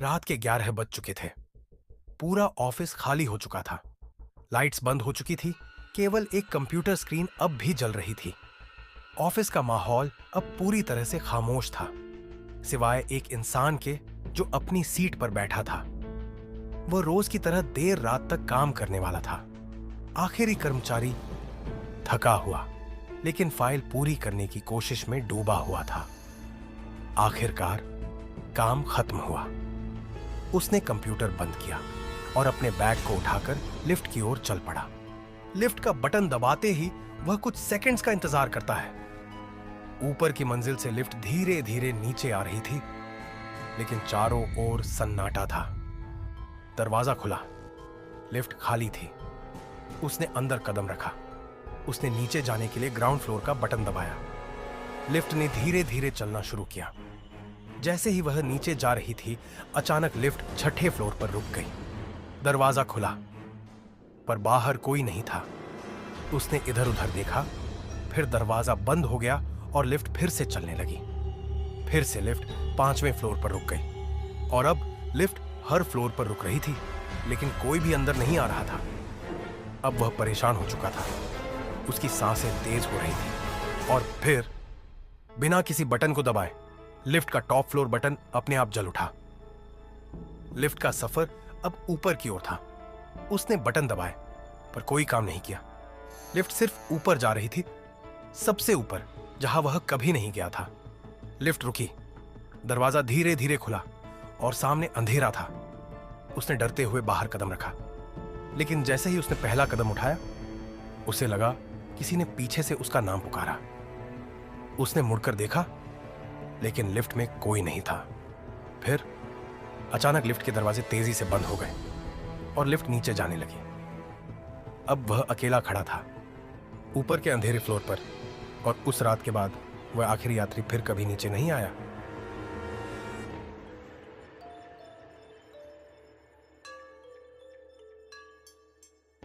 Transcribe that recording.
रात के 11 बज चुके थे। पूरा ऑफिस खाली हो चुका था। लाइट्स बंद हो चुकी थी। केवल एक कंप्यूटर स्क्रीन अब भी जल रही थी। ऑफिस का माहौल अब पूरी तरह से खामोश था, सिवाय एक इंसान के जो अपनी सीट पर बैठा था। वो रोज की तरह देर रात तक काम करने वाला था। आखिरी कर्मचारी थका हुआ, लेकिन फाइल पूरी करने की कोशिश में डूबा हुआ था। आखिरकार काम खत्म हुआ। उसने कंप्यूटर बंद किया और अपने बैग को उठाकर लिफ्ट की ओर चल पड़ा। लिफ्ट का बटन दबाते ही वह कुछ सेकंड्स का इंतजार करता है। ऊपर की मंजिल से लिफ्ट धीरे धीरे नीचे आ रही थी, लेकिन चारों ओर सन्नाटा था। दरवाजा खुला। लिफ्ट खाली थी। उसने अंदर कदम रखा। उसने नीचे जाने के लिए ग्राउंड फ्लोर का बटन दबाया। लिफ्ट ने धीरे धीरे चलना शुरू किया। जैसे ही वह नीचे जा रही थी, अचानक लिफ्ट छठे फ्लोर पर रुक गई। दरवाजा खुला, पर बाहर कोई नहीं था। उसने इधर उधर देखा, फिर दरवाजा बंद हो गया और लिफ्ट फिर से चलने लगी। फिर से लिफ्ट 5वें फ्लोर पर रुक गई और अब लिफ्ट हर फ्लोर पर रुक रही थी, लेकिन कोई भी अंदर नहीं आ रहा था। अब वह परेशान हो चुका था। उसकी सांसें तेज हो रही थी और फिर बिना किसी बटन को दबाए लिफ्ट का टॉप फ्लोर बटन अपने आप जल उठा। लिफ्ट का सफर अब ऊपर की ओर था। उसने बटन दबाए, पर कोई काम नहीं किया। लिफ्ट सिर्फ ऊपर जा रही थी, सबसे ऊपर, जहां वह कभी नहीं गया था। लिफ्ट रुकी। दरवाजा धीरे धीरे खुला और सामने अंधेरा था। उसने डरते हुए बाहर कदम रखा, लेकिन जैसे ही उसने पहला कदम उठाया, उसे लगा किसी ने पीछे से उसका नाम पुकारा। उसने मुड़कर देखा, लेकिन लिफ्ट में कोई नहीं था। फिर अचानक लिफ्ट के दरवाजे तेजी से बंद हो गए और लिफ्ट नीचे जाने लगी। अब वह अकेला खड़ा था, ऊपर के अंधेरे फ्लोर पर, और उस रात के बाद वह आखिरी यात्री फिर कभी नीचे नहीं आया।